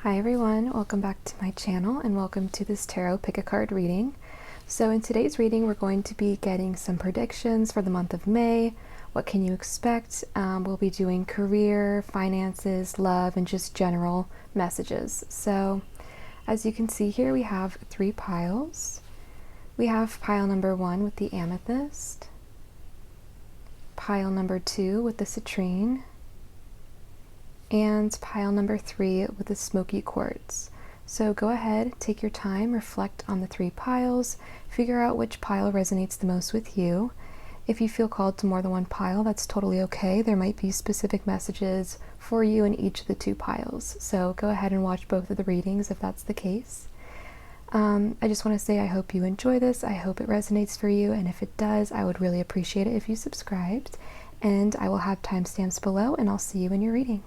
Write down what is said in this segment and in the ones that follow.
Hi everyone, welcome back to my channel and welcome to this tarot pick a card reading. So in today's reading we're going to be getting some predictions for the month of May. What can you expect? We'll be doing career, finances, love, and just general messages. So as you can see here, we have 3 piles. We have pile number 1 with the amethyst, pile number 2 with the citrine, and pile number 3 with the smoky quartz. So go ahead, take your time, reflect on the 3 piles, figure out which pile resonates the most with you. If you feel called to more than one pile, that's totally okay. There might be specific messages for you in each of the 2 piles. So go ahead and watch both of the readings if that's the case. I just want to say I hope you enjoy this. I hope it resonates for you, and if it does, I would really appreciate it if you subscribed. And I will have timestamps below, and I'll see you in your reading.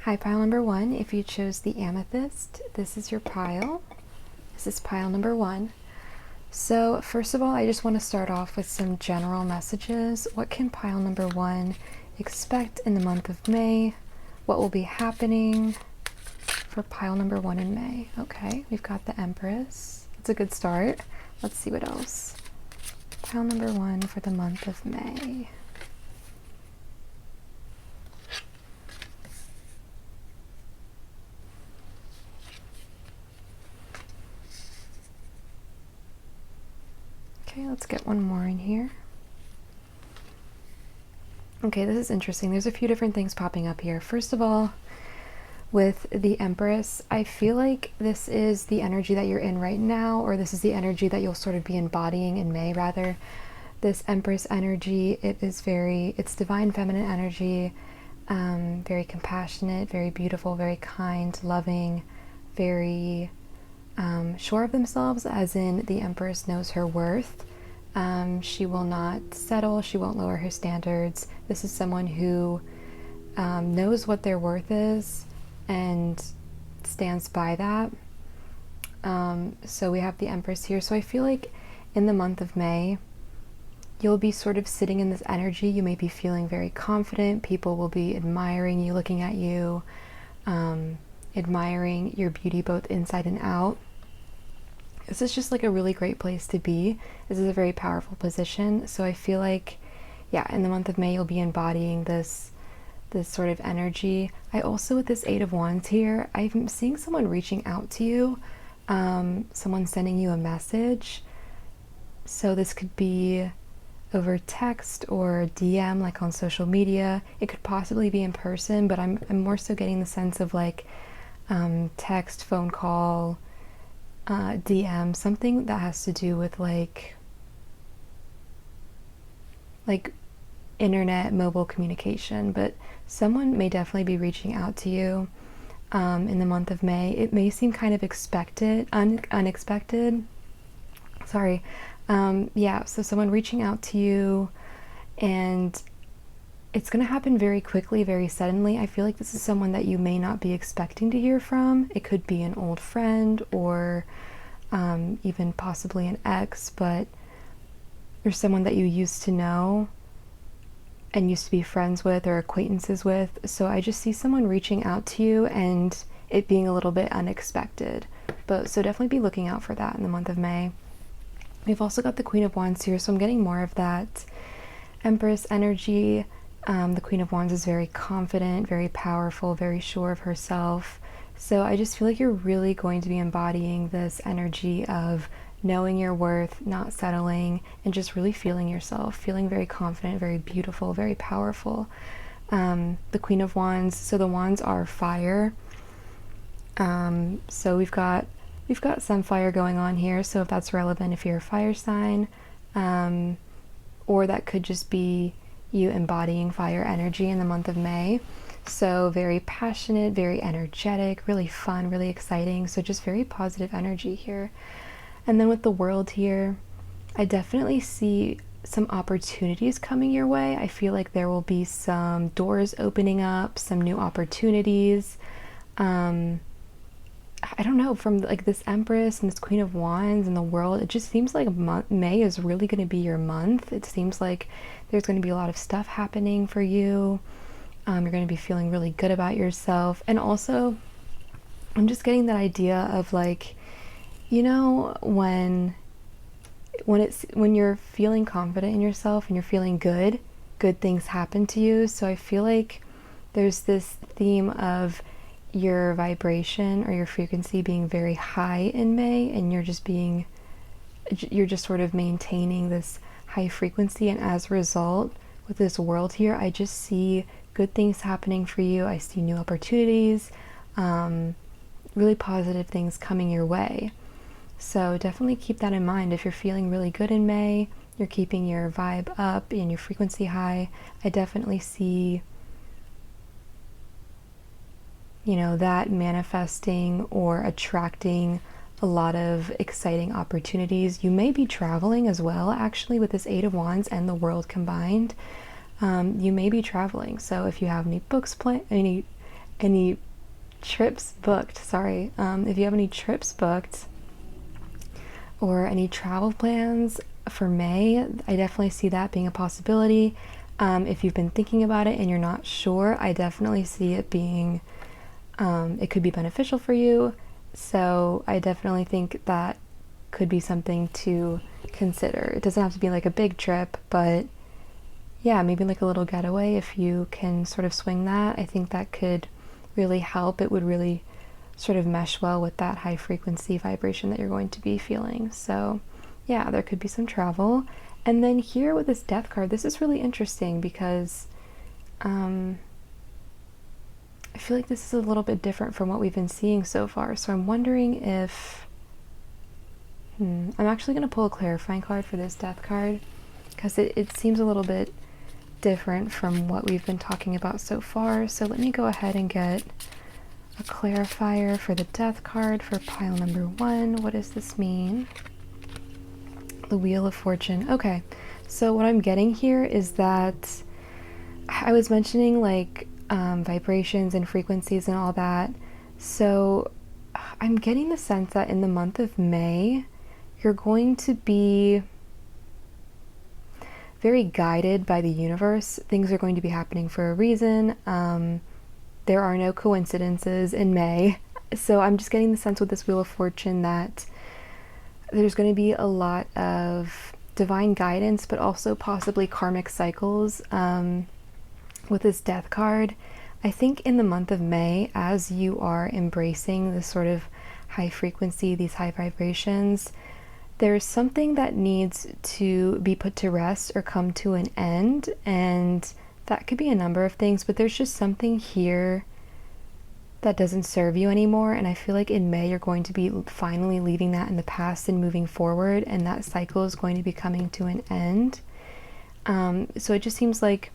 Hi, pile number 1. If you chose the amethyst, this is your pile. This is pile number 1. So first of all, I just want to start off with some general messages. What can pile number 1 expect in the month of May? What will be happening for pile number 1 in May? Okay, we've got the Empress. That's a good start. Let's see what else. Pile number 1 for the month of May. Okay, let's get one more in here. Okay, this is interesting. There's a few different things popping up here. First of all, with the Empress, I feel like this is the energy that you're in right now, or this is the energy that you'll sort of be embodying in May, rather. This Empress energy, it's divine feminine energy, very compassionate, very beautiful, very kind, loving, very sure of themselves, as in the Empress knows her worth. She will not settle, she won't lower her standards. This is someone who knows what their worth is and stands by that. So we have the Empress here. So I feel like in the month of May, you'll be sort of sitting in this energy. You may be feeling very confident. People will be admiring you, looking at you, admiring your beauty both inside and out. This is just like a really great place to be. This is a very powerful position. So I feel like, yeah, in the month of May, you'll be embodying this sort of energy. I also, with this 8 of Wands here, I'm seeing someone reaching out to you, someone sending you a message. So this could be over text or DM, like on social media. It could possibly be in person, but I'm more so getting the sense of like text, phone call, DM, something that has to do with like internet, mobile communication. But someone may definitely be reaching out to you in the month of May. It may seem kind of unexpected. Sorry. Yeah, so someone reaching out to you, and it's going to happen very quickly, very suddenly. I feel like this is someone that you may not be expecting to hear from. It could be an old friend or even possibly an ex, but there's someone that you used to know and used to be friends with or acquaintances with. So I just see someone reaching out to you and it being a little bit unexpected. So definitely be looking out for that in the month of May. We've also got the Queen of Wands here, so I'm getting more of that Empress energy. The Queen of Wands is very confident, very powerful, very sure of herself. So I just feel like you're really going to be embodying this energy of knowing your worth, not settling, and just really feeling yourself, feeling very confident, very beautiful, very powerful. The Queen of Wands, so the wands are fire. So we've got some fire going on here, so if that's relevant, if you're a fire sign, or that could just be you embodying fire energy in the month of May. So very passionate, very energetic, really fun, really exciting. So just very positive energy here. And then with the World here, I definitely see some opportunities coming your way. I feel like there will be some doors opening up, some new opportunities. I don't know, from like this Empress and this Queen of Wands and the World, it just seems like May is really going to be your month. It seems like there's going to be a lot of stuff happening for you. You're going to be feeling really good about yourself. And also, I'm just getting that idea of like, you know, when you're feeling confident in yourself and you're feeling good things happen to you. So I feel like there's this theme of your vibration or your frequency being very high in May, and you're just sort of maintaining this high frequency, and as a result, with this World here, I just see good things happening for you. I see new opportunities, really positive things coming your way. So definitely keep that in mind. If you're feeling really good in May, you're keeping your vibe up and your frequency high, I definitely see, you know, that manifesting or attracting a lot of exciting opportunities. You may be traveling as well, actually, with this Eight of Wands and the World combined. You may be traveling. So if you have any books any trips booked, if you have any trips booked or any travel plans for May, I definitely see that being a possibility. If you've been thinking about it and you're not sure, I definitely see it being it could be beneficial for you. So I definitely think that could be something to consider. It doesn't have to be like a big trip, but yeah, maybe like a little getaway. If you can sort of swing that, I think that could really help. It would really sort of mesh well with that high frequency vibration that you're going to be feeling. So yeah, there could be some travel. And then here with this Death card, this is really interesting because I feel like this is a little bit different from what we've been seeing so far. So I'm wondering if I'm actually going to pull a clarifying card for this Death card, because it seems a little bit different from what we've been talking about so far. So let me go ahead and get a clarifier for the Death card for pile number 1. What does this mean? The Wheel of Fortune. Okay, so what I'm getting here is that I was mentioning like vibrations and frequencies and all that. So I'm getting the sense that in the month of May, you're going to be very guided by the universe. Things are going to be happening for a reason. There are no coincidences in May. So I'm just getting the sense with this Wheel of Fortune that there's going to be a lot of divine guidance, but also possibly karmic cycles. With this Death card, I think in the month of May, as you are embracing this sort of high frequency, these high vibrations, there's something that needs to be put to rest or come to an end, and that could be a number of things, but there's just something here that doesn't serve you anymore. And I feel like in May, you're going to be finally leaving that in the past and moving forward, and that cycle is going to be coming to an end. So it just seems like,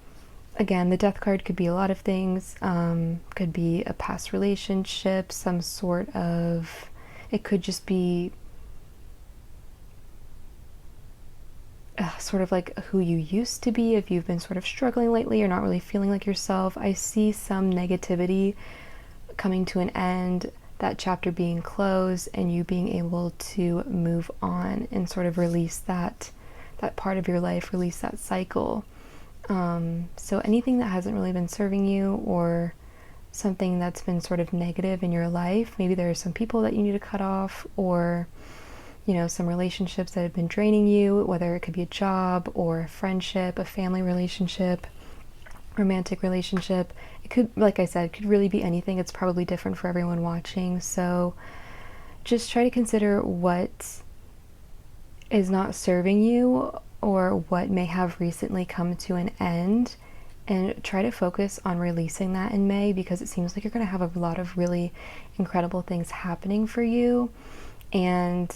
again, the Death card could be a lot of things. Could be a past relationship, some sort of, it could just be sort of like who you used to be. If you've been sort of struggling lately, you're not really feeling like yourself. I see some negativity coming to an end, that chapter being closed, and you being able to move on and sort of release that part of your life, release that cycle. So anything that hasn't really been serving you, or something that's been sort of negative in your life, maybe there are some people that you need to cut off, or you know, some relationships that have been draining you, whether it could be a job or a friendship, a family relationship, romantic relationship. It could, like I said, it could really be anything. It's probably different for everyone watching. So just try to consider what is not serving you, or what may have recently come to an end, and try to focus on releasing that in May, because it seems like you're going to have a lot of really incredible things happening for you, and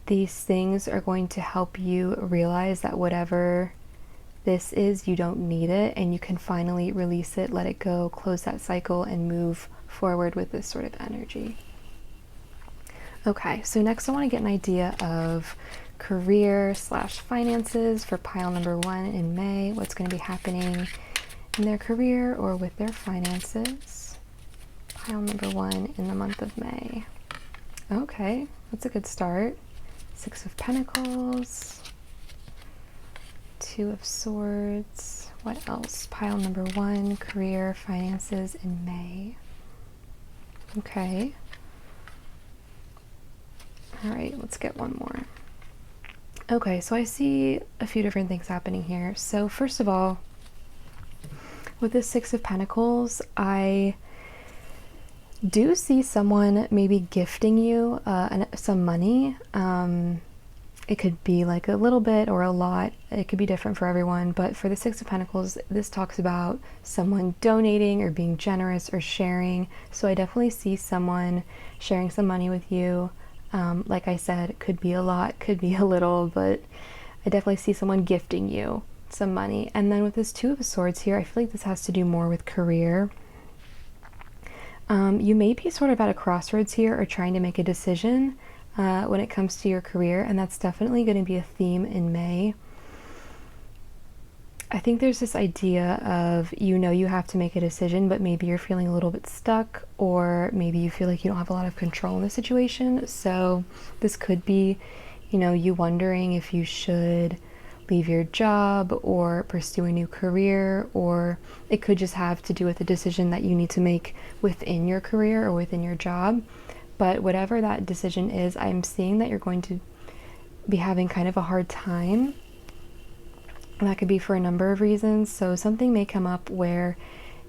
these things are going to help you realize that whatever this is, you don't need it, and you can finally release it, let it go, close that cycle, and move forward with this sort of energy. Okay, so next I want to get an idea of career slash finances for pile number 1 in May. What's going to be happening in their career or with their finances? Pile number 1 in the month of May. Okay, that's a good start. 6 of Pentacles, 2 of Swords. What else? Pile number 1, career, finances in May. Okay. All right, let's get one more. Okay, so I see a few different things happening here. So first of all, with this 6 of Pentacles, I do see someone maybe gifting you some money. It could be like a little bit or a lot. It could be different for everyone. But for the 6 of Pentacles, this talks about someone donating or being generous or sharing. So I definitely see someone sharing some money with you. Like I said, it could be a lot, could be a little, but I definitely see someone gifting you some money. And then with this 2 of Swords here, I feel like this has to do more with career. You may be sort of at a crossroads here or trying to make a decision when it comes to your career, and that's definitely going to be a theme in May. I think there's this idea of, you know, you have to make a decision, but maybe you're feeling a little bit stuck, or maybe you feel like you don't have a lot of control in the situation. So this could be, you know, you wondering if you should leave your job or pursue a new career, or it could just have to do with a decision that you need to make within your career or within your job. But whatever that decision is, I'm seeing that you're going to be having kind of a hard time. And that could be for a number of reasons. So something may come up where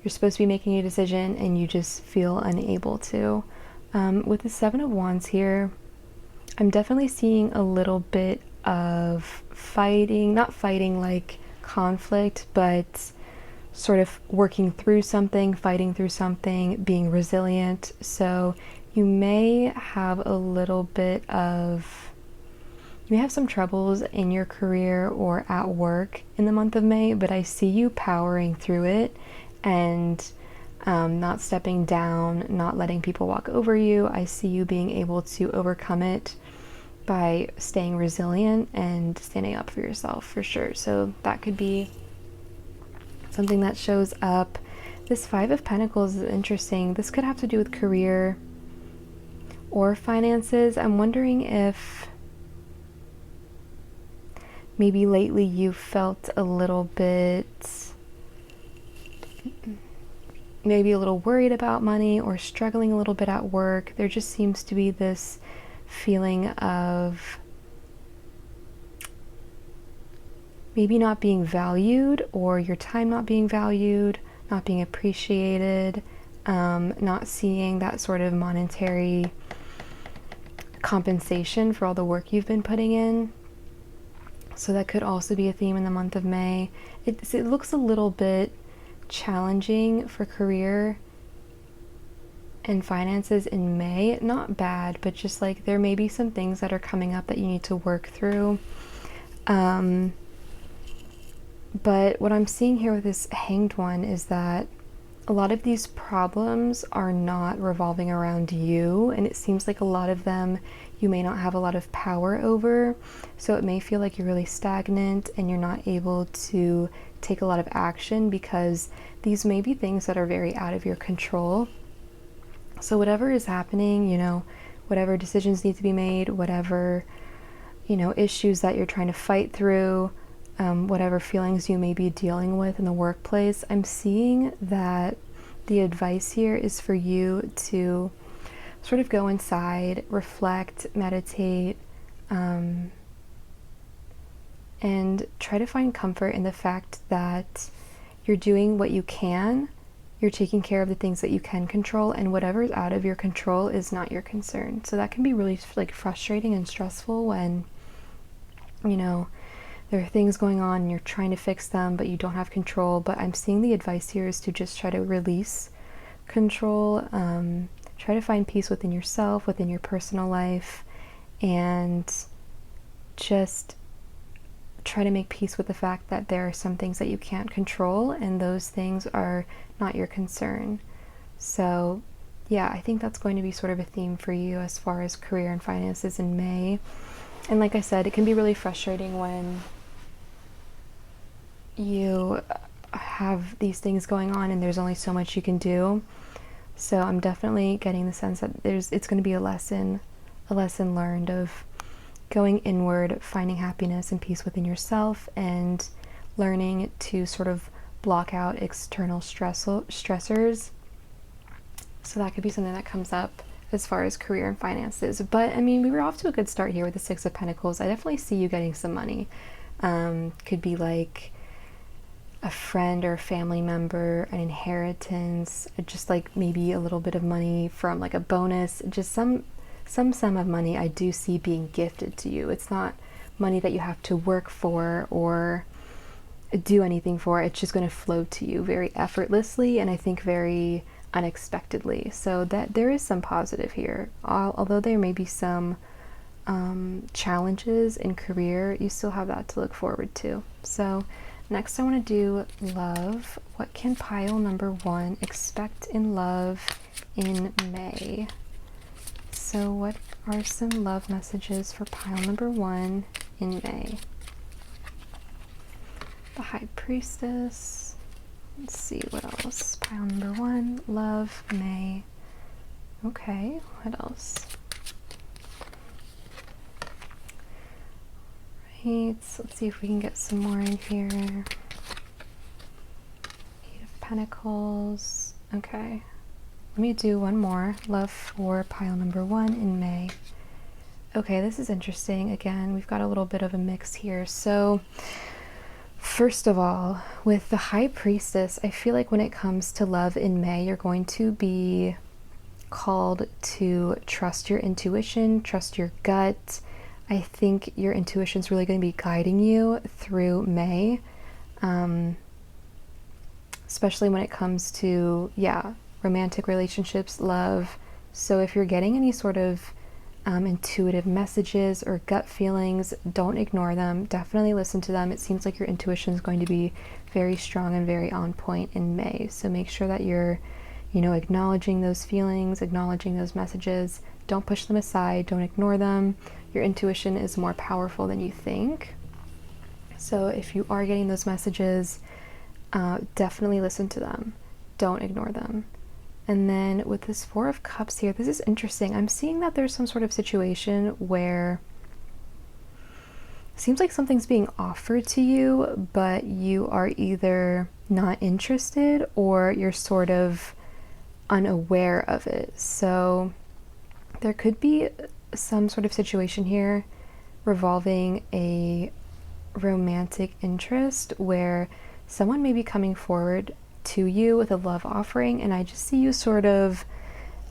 you're supposed to be making a decision and you just feel unable to. With the 7 of Wands here, I'm definitely seeing a little bit of fighting, not fighting like conflict, but sort of working through something, fighting through something, being resilient. So you may have a little bit of, you may have some troubles in your career or at work in the month of May, but I see you powering through it and not stepping down, not letting people walk over you. I see you being able to overcome it by staying resilient and standing up for yourself, for sure. So that could be something that shows up. This 5 of Pentacles is interesting. This could have to do with career or finances. I'm wondering if maybe lately you felt a little bit, maybe a little worried about money or struggling a little bit at work. There just seems to be this feeling of maybe not being valued, or your time not being valued, not being appreciated, not seeing that sort of monetary compensation for all the work you've been putting in. So that could also be a theme in the month of May. It looks a little bit challenging for career and finances in May. Not bad, but just like there may be some things that are coming up that you need to work through. But what I'm seeing here with this Hanged One is that a lot of these problems are not revolving around you, and it seems like a lot of them you may not have a lot of power over. So it may feel like you're really stagnant and you're not able to take a lot of action because these may be things that are very out of your control. So whatever is happening, you know, whatever decisions need to be made, whatever, you know, issues that you're trying to fight through, whatever feelings you may be dealing with in the workplace, I'm seeing that the advice here is for you to sort of go inside, reflect, meditate, and try to find comfort in the fact that you're doing what you can, you're taking care of the things that you can control, and whatever is out of your control is not your concern. So that can be really like frustrating and stressful when, you know, there are things going on and you're trying to fix them, but you don't have control. But I'm seeing the advice here is to just try to release control, try to find peace within yourself, within your personal life, and just try to make peace with the fact that there are some things that you can't control, and those things are not your concern. So yeah, I think that's going to be sort of a theme for you as far as career and finances in May. And like I said, it can be really frustrating when you have these things going on and there's only so much you can do. So I'm definitely getting the sense that it's going to be a lesson learned of going inward, finding happiness and peace within yourself, and learning to sort of block out external stressors. So that could be something that comes up as far as career and finances. But I mean, we were off to a good start here with the Six of Pentacles. I definitely see you getting some money. Could be like a friend or a family member, an inheritance, just like maybe a little bit of money from like a bonus, just some sum of money I do see being gifted to you. It's not money that you have to work for or do anything for. It's just going to flow to you very effortlessly, and I think very unexpectedly. So that there is some positive here. Although there may be some challenges in career, you still have that to look forward to. So next I want to do love. What can pile number 1 expect in love in May? So what are some love messages for pile number 1 in May? The High Priestess. Let's see what else. Pile number 1, love, May. Okay, what else? Right, so let's see if we can get some more in here. 8 of Pentacles. Okay. Let me do one more. Love for pile number 1 in May. Okay, this is interesting. Again, we've got a little bit of a mix here. So, first of all, with the High Priestess, I feel like when it comes to love in May, you're going to be called to trust your intuition, trust your gut. I think your intuition is really going to be guiding you through May, especially when it comes to, romantic relationships, love. So if you're getting any sort of intuitive messages or gut feelings, don't ignore them. Definitely listen to them. It seems like your intuition is going to be very strong and very on point in May. So make sure that you're, acknowledging those feelings, acknowledging those messages. Don't push them aside. Don't ignore them. Your intuition is more powerful than you think. So if you are getting those messages, definitely listen to them. Don't ignore them. And then with this 4 of Cups here, this is interesting. I'm seeing that there's some sort of situation where it seems like something's being offered to you, but you are either not interested or you're sort of unaware of it. So there could be some sort of situation here revolving a romantic interest where someone may be coming forward to you with a love offering, and I just see you sort of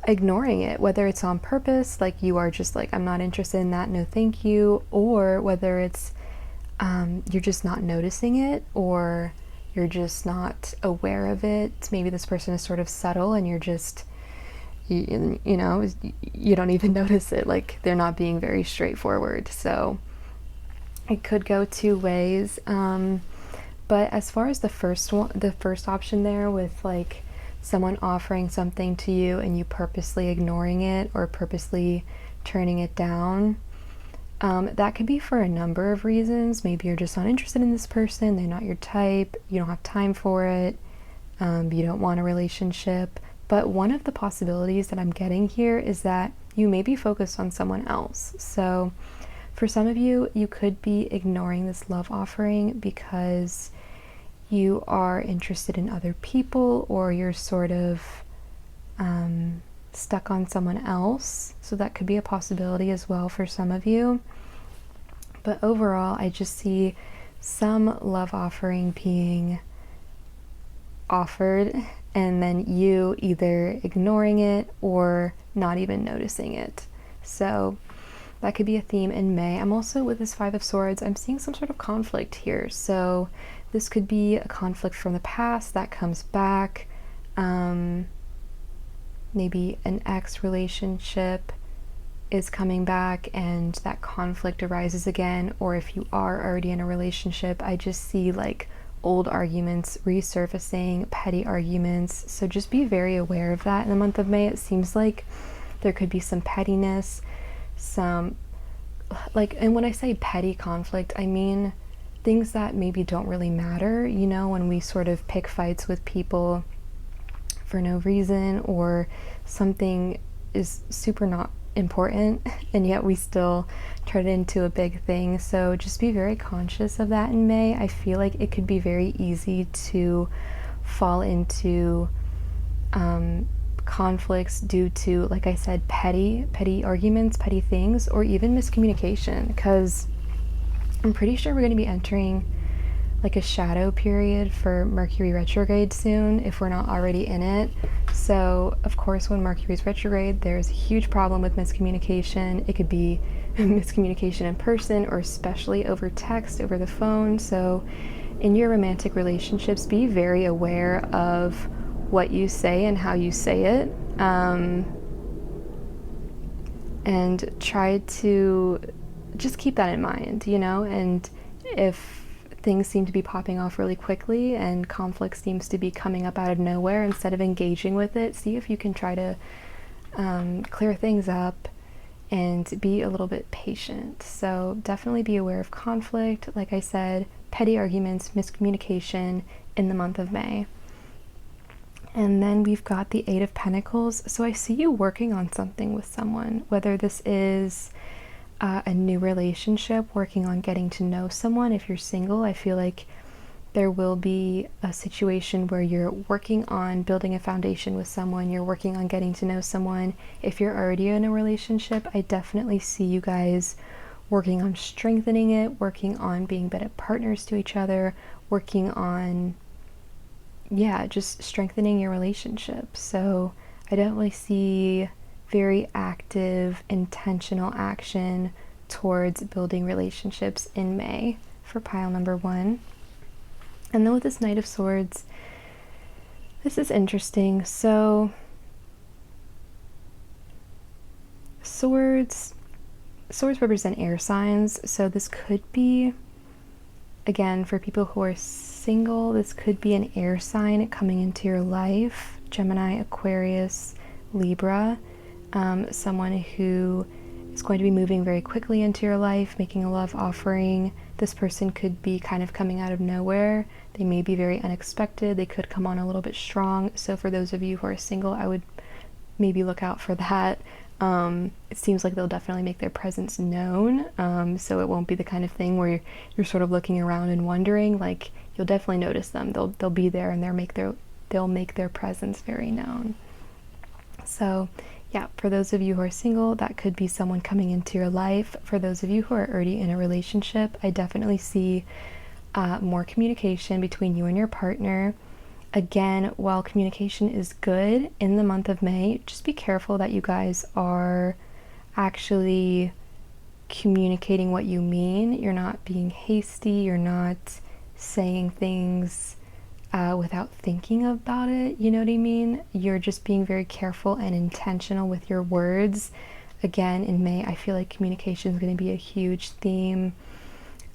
ignoring it, whether it's on purpose, like you are just like, I'm not interested in that, no thank you, or whether it's you're just not noticing it, or you're just not aware of it. Maybe this person is sort of subtle and you're just you don't even notice it, like they're not being very straightforward. So it could go 2 ways. But as far as the first option there, with like someone offering something to you and you purposely ignoring it or purposely turning it down, that could be for a number of reasons. Maybe you're just not interested in this person, they're not your type, you don't have time for it, you don't want a relationship. But one of the possibilities that I'm getting here is that you may be focused on someone else. So for some of you, you could be ignoring this love offering because you are interested in other people, or you're sort of stuck on someone else. So that could be a possibility as well for some of you. But overall, I just see some love offering being offered, and then you either ignoring it or not even noticing it. So that could be a theme in May. I'm also, with this 5 of Swords, I'm seeing some sort of conflict here. So this could be a conflict from the past that comes back. Maybe an ex relationship is coming back and that conflict arises again. Or if you are already in a relationship, I just see like old arguments resurfacing, petty arguments. So just be very aware of that in the month of May. It seems like there could be some pettiness, some like, and when I say petty conflict, I mean things that maybe don't really matter, you know, when we sort of pick fights with people for no reason, or something is super not important and yet we still turn it into a big thing. So just be very conscious of that in May. I feel like it could be very easy to fall into conflicts due to, like I said, petty arguments, petty things, or even miscommunication, because I'm pretty sure we're going to be entering like a shadow period for Mercury retrograde soon, if we're not already in it. So of course, when Mercury's retrograde, there's a huge problem with miscommunication. It could be miscommunication in person, or especially over text, over the phone. So in your romantic relationships, be very aware of what you say and how you say it, and try to just keep that in mind, you know. And if things seem to be popping off really quickly and conflict seems to be coming up out of nowhere, instead of engaging with it, see if you can try to clear things up and be a little bit patient. So definitely be aware of conflict, like I said, petty arguments, miscommunication in the month of May. And then we've got the Eight of Pentacles. So I see you working on something with someone, whether this is a new relationship, working on getting to know someone. If you're single, I feel like there will be a situation where you're working on building a foundation with someone, you're working on getting to know someone. If you're already in a relationship, I definitely see you guys working on strengthening it, working on being better partners to each other, working on, yeah, just strengthening your relationship. So I definitely see very active, intentional action towards building relationships in May for pile number one. And then with this Knight of Swords, this is interesting. So swords represent air signs. So this could be, again, for people who are single, this could be an air sign coming into your life. Gemini, Aquarius, Libra. Someone who is going to be moving very quickly into your life, making a love offering. This person could be kind of coming out of nowhere. They may be very unexpected. They could come on a little bit strong. So for those of you who are single, I would maybe look out for that. It seems like they'll definitely make their presence known. So it won't be the kind of thing where you're sort of looking around and wondering. Like, you'll definitely notice them. They'll be there, and they'll make their presence very known. So yeah, for those of you who are single, that could be someone coming into your life. For those of you who are already in a relationship, I definitely see more communication between you and your partner. Again, while communication is good in the month of May, just be careful that you guys are actually communicating what you mean. You're not being hasty. You're not saying things without thinking about it, you know what I mean? You're just being very careful and intentional with your words. Again, in May, I feel like communication is going to be a huge theme.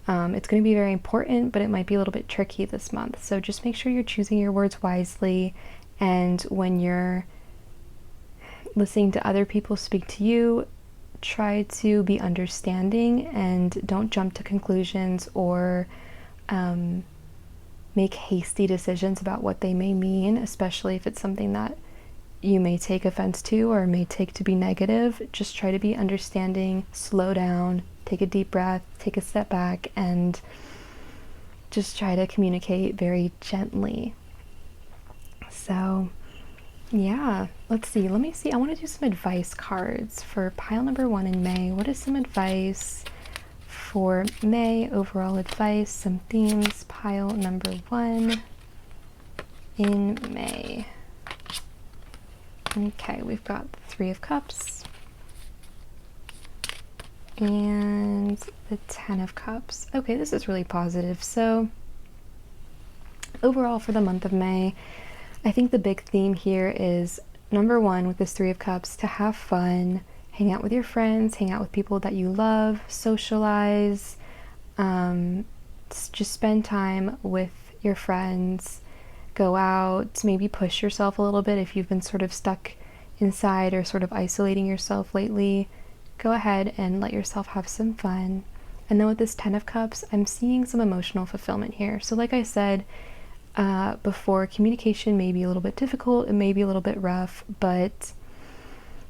It's going to be very important, but it might be a little bit tricky this month. So just make sure you're choosing your words wisely, and when you're listening to other people speak to you, try to be understanding and don't jump to conclusions or make hasty decisions about what they may mean, especially if it's something that you may take offense to or may take to be negative. Just try to be understanding, slow down, take a deep breath, take a step back, and just try to communicate very gently. So yeah, let's see. Let me see. I want to do some advice cards for pile number one in May. What is some advice for May, overall advice, some themes, pile number one in May? Okay, we've got the Three of Cups and the Ten of Cups. Okay, this is really positive. So overall for the month of May, I think the big theme here is, number one, with this Three of Cups, to have fun, hang out with your friends, hang out with people that you love, socialize, just spend time with your friends, go out, maybe push yourself a little bit if you've been sort of stuck inside or sort of isolating yourself lately. go ahead and let yourself have some fun. And then with this 10 of Cups, I'm seeing some emotional fulfillment here. So like I said before, communication may be a little bit difficult, it may be a little bit rough, but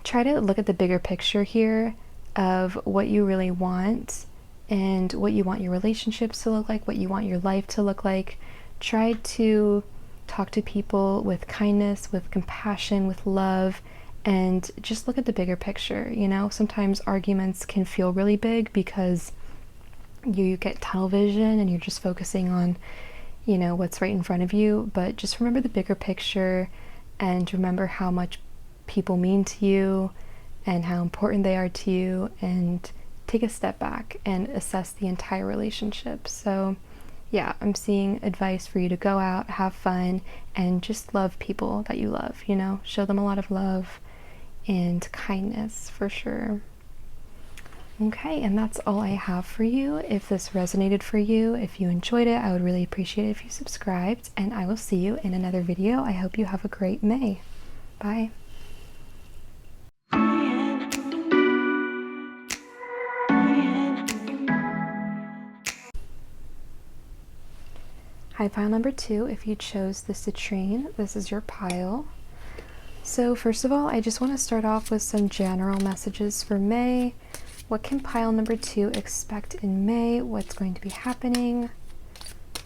try to look at the bigger picture here of what you really want and what you want your relationships to look like, what you want your life to look like. Try to talk to people with kindness, with compassion, with love, and just look at the bigger picture. You know, sometimes arguments can feel really big because you get tunnel vision and you're just focusing on, you know, what's right in front of you. But just remember the bigger picture and remember how much people mean to you and how important they are to you, and take a step back and assess the entire relationship. So yeah, I'm seeing advice for you to go out, have fun, and just love people that you love, you know, show them a lot of love and kindness for sure. Okay, and that's all I have for you. If this resonated for you, if you enjoyed it, I would really appreciate it if you subscribed, and I will see you in another video. I hope you have a great May. Bye. Hi, pile number 2. If you chose the citrine, this is your pile. So first of all, I just want to start off with some general messages for May. What can pile number 2 expect in May? What's going to be happening?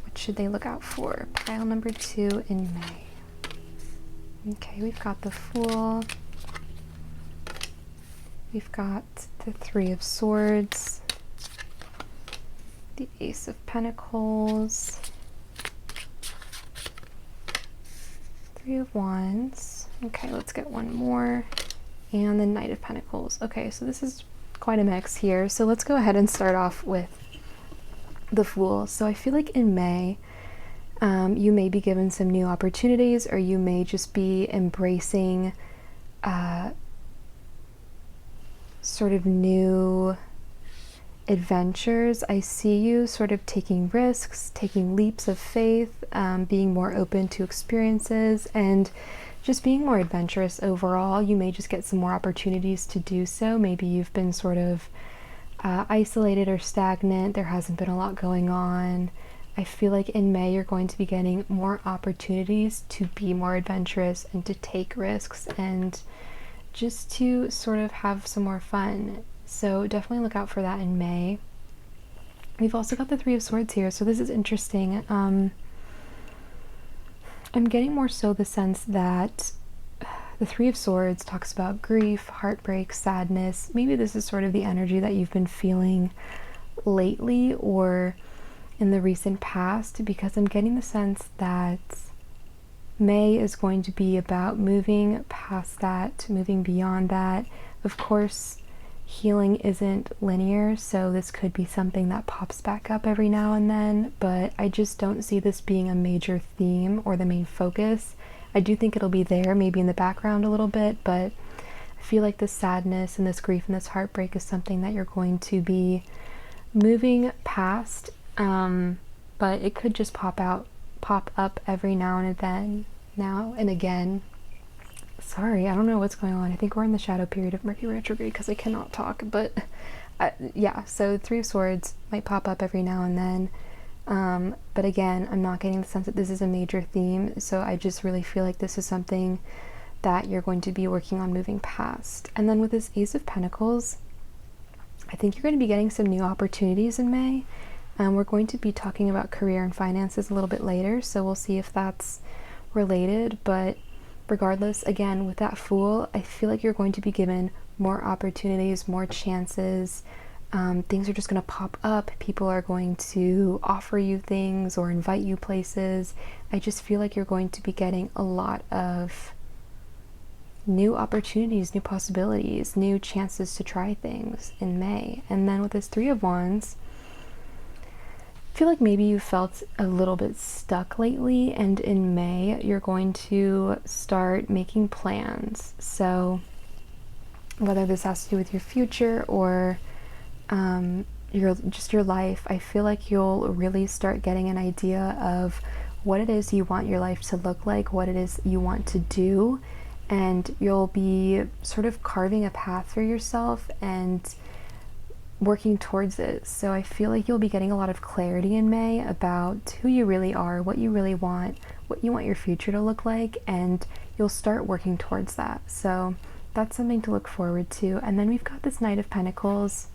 What should they look out for? Pile number 2 in May. Okay, we've got the Fool. We've got the 3 of Swords. The Ace of Pentacles. 3 of Wands. Okay, let's get one more. And the Knight of Pentacles. Okay, so this is quite a mix here. So let's go ahead and start off with the Fool. So I feel like in May, you may be given some new opportunities, or you may just be embracing sort of new adventures. I see you sort of taking risks, taking leaps of faith, being more open to experiences, and just being more adventurous overall. You may just get some more opportunities to do so. Maybe you've been sort of isolated or stagnant. There hasn't been a lot going on. I feel like in May you're going to be getting more opportunities to be more adventurous and to take risks and just to sort of have some more fun. So definitely look out for that in May. We've also got the 3 of Swords here, so this is interesting. I'm getting more so the sense that the 3 of Swords talks about grief, heartbreak, sadness. Maybe this is sort of the energy that you've been feeling lately or in the recent past, because I'm getting the sense that May is going to be about moving past that, moving beyond that. Of course, healing isn't linear, so this could be something that pops back up every now and then, but I just don't see this being a major theme or the main focus. I do think it'll be there, maybe in the background a little bit, but I feel like this sadness and this grief and this heartbreak is something that you're going to be moving past, but it could just pop up every now and again. Sorry, I don't know what's going on. I think we're in the shadow period of Mercury retrograde because I cannot talk, but yeah, so 3 of Swords might pop up every now and then, but again, I'm not getting the sense that this is a major theme, so I just really feel like this is something that you're going to be working on moving past. And then with this Ace of Pentacles, I think you're going to be getting some new opportunities in May. We're going to be talking about career and finances a little bit later, so we'll see if that's related, but regardless, again, with that Fool, I feel like you're going to be given more opportunities, more chances. Things are just going to pop up. People are going to offer you things or invite you places. I just feel like you're going to be getting a lot of new opportunities, new possibilities, new chances to try things in May. And then with this 3 of Wands, I feel like maybe you felt a little bit stuck lately, and in May you're going to start making plans. So whether this has to do with your future or your life, I feel like you'll really start getting an idea of what it is you want your life to look like, what it is you want to do, and you'll be sort of carving a path for yourself and working towards it. So I feel like you'll be getting a lot of clarity in May about who you really are, what you really want, what you want your future to look like, and you'll start working towards that. So that's something to look forward to. And then we've got this Knight of Pentacles.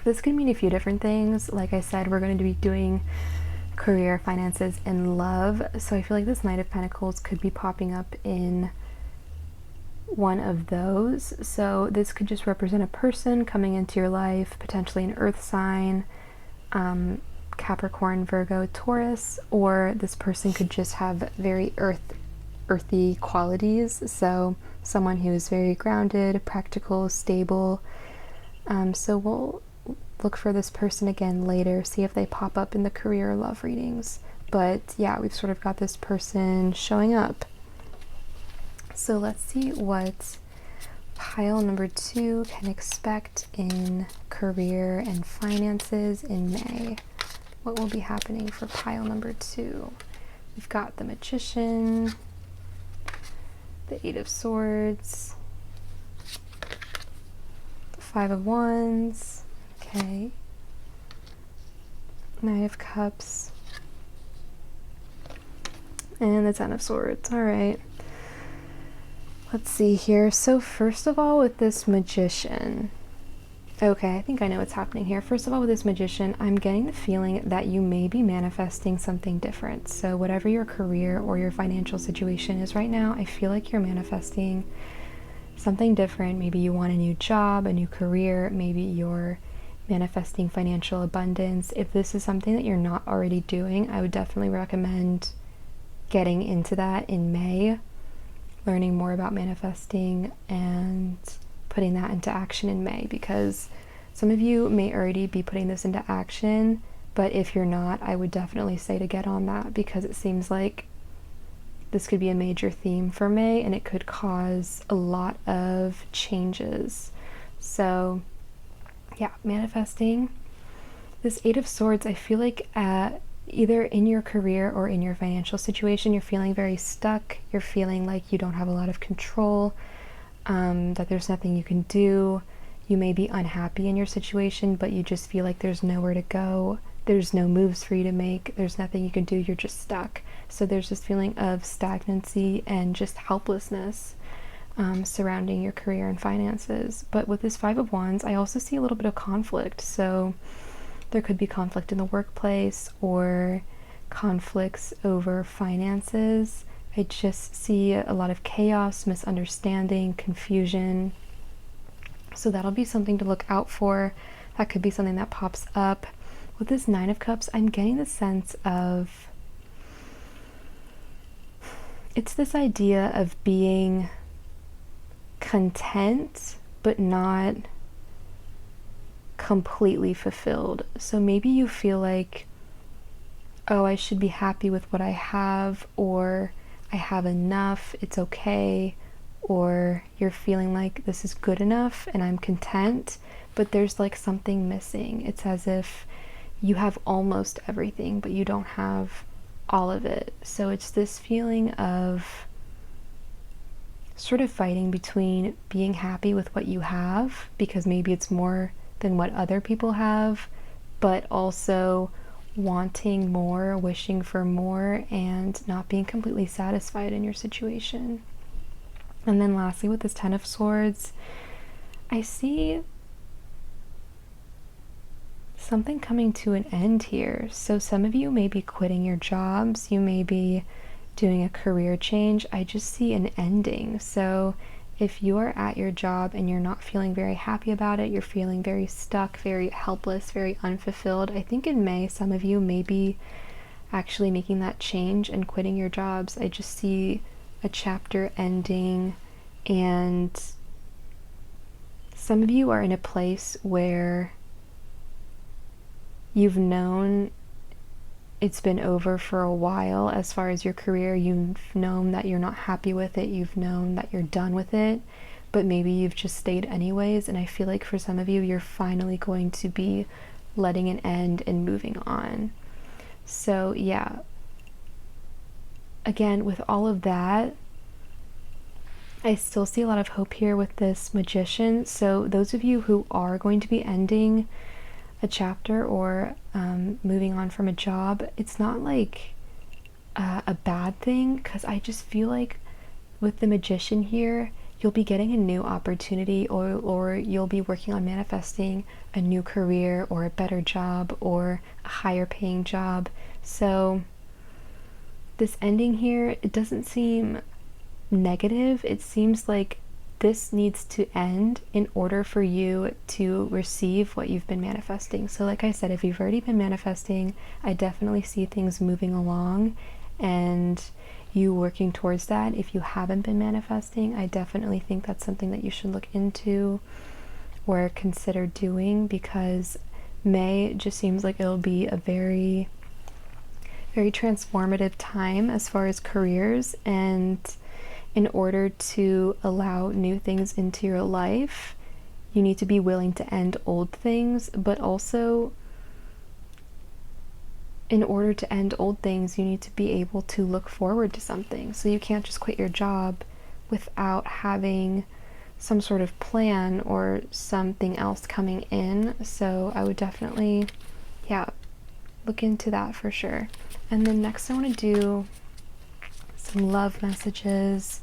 This could mean a few different things. Like I said, we're going to be doing career, finances, and love. So I feel like this Knight of Pentacles could be popping up in one of those. So this could just represent a person coming into your life, potentially an earth sign, Capricorn, Virgo, Taurus, or this person could just have very earthy qualities. So someone who is very grounded, practical, stable. So we'll look for this person again later, see if they pop up in the career or love readings. But yeah, we've sort of got this person showing up. So let's see what pile number 2 can expect in career and finances in May. What will be happening for pile number 2? We've got the Magician, the 8 of Swords, the 5 of Wands, okay, Knight of Cups, and the 10 of Swords. All right. Let's see here. So first of all, with this Magician, okay, I think I know what's happening here. First of all, with this Magician, I'm getting the feeling that you may be manifesting something different. So whatever your career or your financial situation is right now, I feel like you're manifesting something different. Maybe you want a new job, a new career. Maybe you're manifesting financial abundance. If this is something that you're not already doing, I would definitely recommend getting into that in May, learning more about manifesting and putting that into action in May, because some of you may already be putting this into action, but if you're not, I would definitely say to get on that, because it seems like this could be a major theme for May and it could cause a lot of changes. So yeah, manifesting. This 8 of Swords, I feel like either in your career or in your financial situation, you're feeling very stuck. You're feeling like you don't have a lot of control, that there's nothing you can do. You may be unhappy in your situation, but you just feel like there's nowhere to go. There's no moves for you to make. There's nothing you can do. You're just stuck. So there's this feeling of stagnancy and just helplessness surrounding your career and finances. But with this 5 of Wands, I also see a little bit of conflict. So there could be conflict in the workplace or conflicts over finances. I just see a lot of chaos, misunderstanding, confusion. So that'll be something to look out for. That could be something that pops up. With this 9 of Cups, I'm getting the sense of, it's this idea of being content, but not completely fulfilled. So maybe you feel like, oh, I should be happy with what I have, or I have enough, it's okay, or you're feeling like this is good enough and I'm content, but there's like something missing. It's as if you have almost everything, but you don't have all of it. So it's this feeling of sort of fighting between being happy with what you have, because maybe it's more than what other people have, but also wanting more, wishing for more, and not being completely satisfied in your situation. And then lastly, with this 10 of Swords, I see something coming to an end here. So some of you may be quitting your jobs, you may be doing a career change. I just see an ending. So if you are at your job and you're not feeling very happy about it, you're feeling very stuck, very helpless, very unfulfilled, I think in May some of you may be actually making that change and quitting your jobs. I just see a chapter ending, and some of you are in a place where you've known it's been over for a while as far as your career. You've known that you're not happy with it, you've known that you're done with it, but maybe you've just stayed anyways. And I feel like for some of you, you're finally going to be letting it end and moving on. So yeah, again, with all of that, I still see a lot of hope here with this Magician. So those of you who are going to be ending a chapter or moving on from a job, it's not like a bad thing, because I just feel like with the Magician here, you'll be getting a new opportunity, or you'll be working on manifesting a new career or a better job or a higher paying job. So this ending here, it doesn't seem negative. It seems like this needs to end in order for you to receive what you've been manifesting. So like I said, if you've already been manifesting, I definitely see things moving along and you working towards that. If you haven't been manifesting, I definitely think that's something that you should look into or consider doing, because May just seems like it'll be a very, very transformative time as far as careers. And in order to allow new things into your life, you need to be willing to end old things, but also in order to end old things, you need to be able to look forward to something. So you can't just quit your job without having some sort of plan or something else coming in. So I would definitely, yeah, look into that for sure. And then next I want to do some love messages.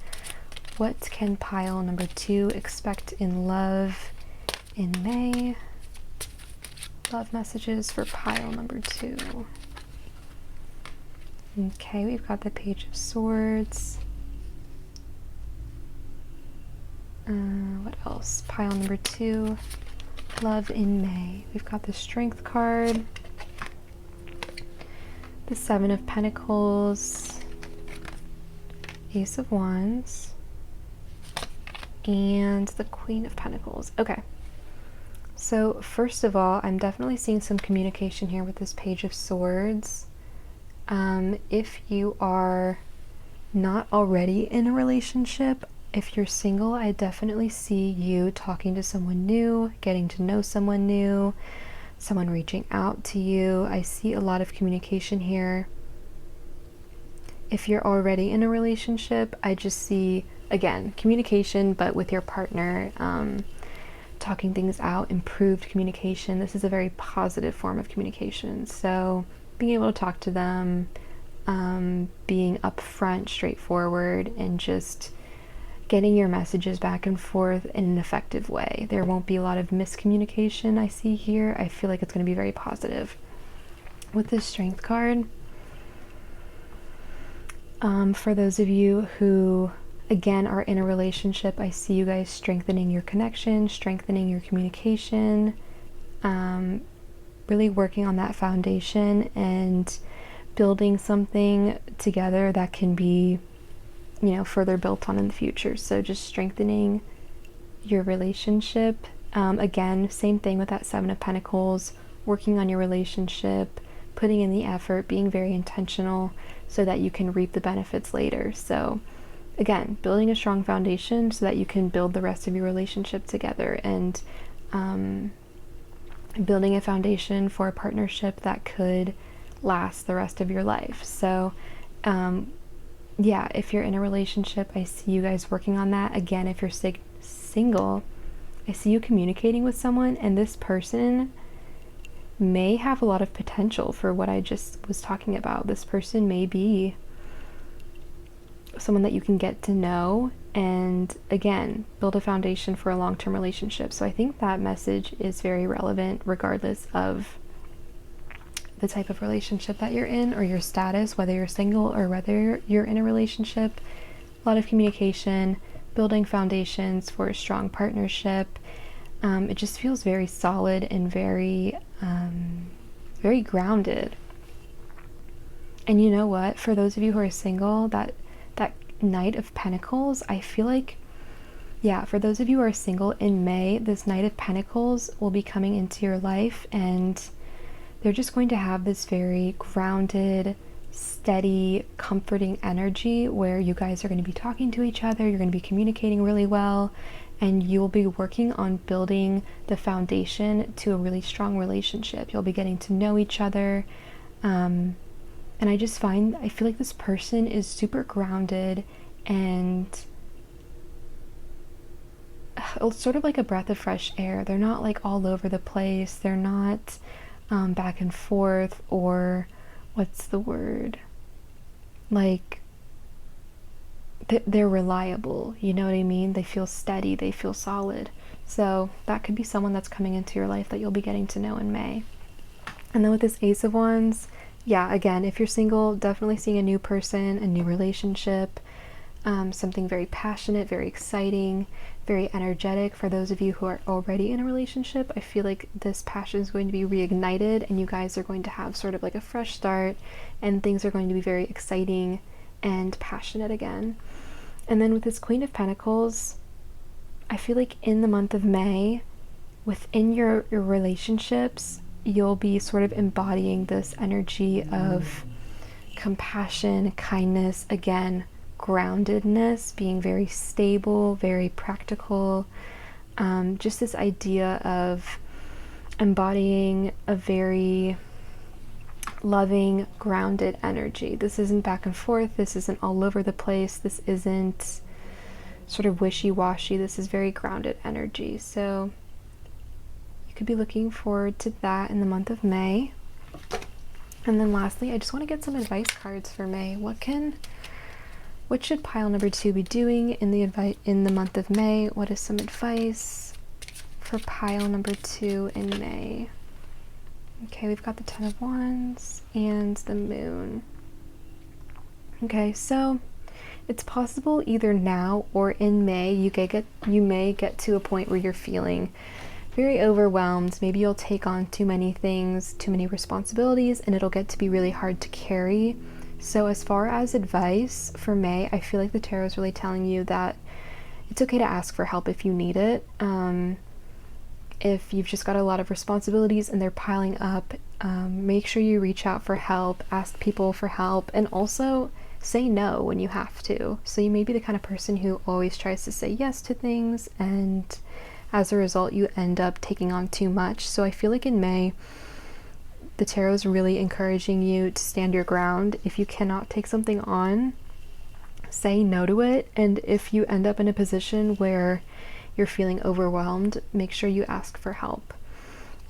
What can pile number 2 expect in love in May? Love messages for pile number 2. Okay, we've got the Page of Swords. What else? Pile number 2. Love in May. We've got the Strength card. The Seven of Pentacles. Ace of Wands. And the Queen of Pentacles. Okay. So first of all, I'm definitely seeing some communication here with this Page of Swords. If you are not already in a relationship, if you're single, I definitely see you talking to someone new, getting to know someone new, someone reaching out to you. I see a lot of communication here. If you're already in a relationship, I just see, again, communication, but with your partner, talking things out, improved communication. This is a very positive form of communication. So being able to talk to them, being upfront, straightforward, and just getting your messages back and forth in an effective way. There won't be a lot of miscommunication I see here. I feel like it's going to be very positive. With this Strength card, for those of you who, again, are in a relationship, I see you guys strengthening your connection, strengthening your communication, really working on that foundation and building something together that can be, you know, further built on in the future. So just strengthening your relationship. Again, same thing with that Seven of Pentacles, working on your relationship, putting in the effort, being very intentional so that you can reap the benefits later. So again, building a strong foundation so that you can build the rest of your relationship together, and building a foundation for a partnership that could last the rest of your life. So yeah, if you're in a relationship, I see you guys working on that. Again, if you're single, I see you communicating with someone, and this person may have a lot of potential for what I just was talking about. This person may be someone that you can get to know and, again, build a foundation for a long-term relationship. So I think that message is very relevant regardless of the type of relationship that you're in or your status, whether you're single or whether you're in a relationship. A lot of communication, building foundations for a strong partnership. It just feels very solid and very very grounded. And you know what, for those of you who are single, that Knight of Pentacles, I feel like, yeah, for those of you who are single in May, this Knight of Pentacles will be coming into your life, and they're just going to have this very grounded, steady, comforting energy where you guys are going to be talking to each other, you're going to be communicating really well, and you'll be working on building the foundation to a really strong relationship. You'll be getting to know each other, and I feel like this person is super grounded and sort of like a breath of fresh air. They're not like all over the place. They're not back and forth, or what's the word? Like, they're reliable, you know what I mean? They feel steady, they feel solid. So that could be someone that's coming into your life that you'll be getting to know in May. And then with this Ace of Wands, yeah, again, if you're single, definitely seeing a new person, a new relationship, something very passionate, very exciting, very energetic. For those of you who are already in a relationship, I feel like this passion is going to be reignited, and you guys are going to have sort of like a fresh start, and things are going to be very exciting and passionate again. And then with this Queen of Pentacles, I feel like in the month of May, within your relationships, you'll be sort of embodying this energy of compassion, kindness, again, groundedness, being very stable, very practical, just this idea of embodying a very loving, grounded energy. This isn't back and forth, this isn't all over the place, this isn't sort of wishy-washy, this is very grounded energy. So you could be looking forward to that in the month of May. And then lastly, I just want to get some advice cards for May. What should pile number 2 be doing in the month of May? What is some advice for pile number 2 in May? Okay, we've got the 10 of Wands and the Moon. Okay, so it's possible either now or in May you may get to a point where you're feeling very overwhelmed. Maybe you'll take on too many things, too many responsibilities, and it'll get to be really hard to carry. So as far as advice for May, I feel like the tarot is really telling you that it's okay to ask for help if you need it. If you've just got a lot of responsibilities and they're piling up, make sure you reach out for help, ask people for help, and also say no when you have to. So you may be the kind of person who always tries to say yes to things, and as a result you end up taking on too much. So I feel like in May, the tarot is really encouraging you to stand your ground. If you cannot take something on, say no to it. And if you end up in a position where you're feeling overwhelmed, make sure you ask for help.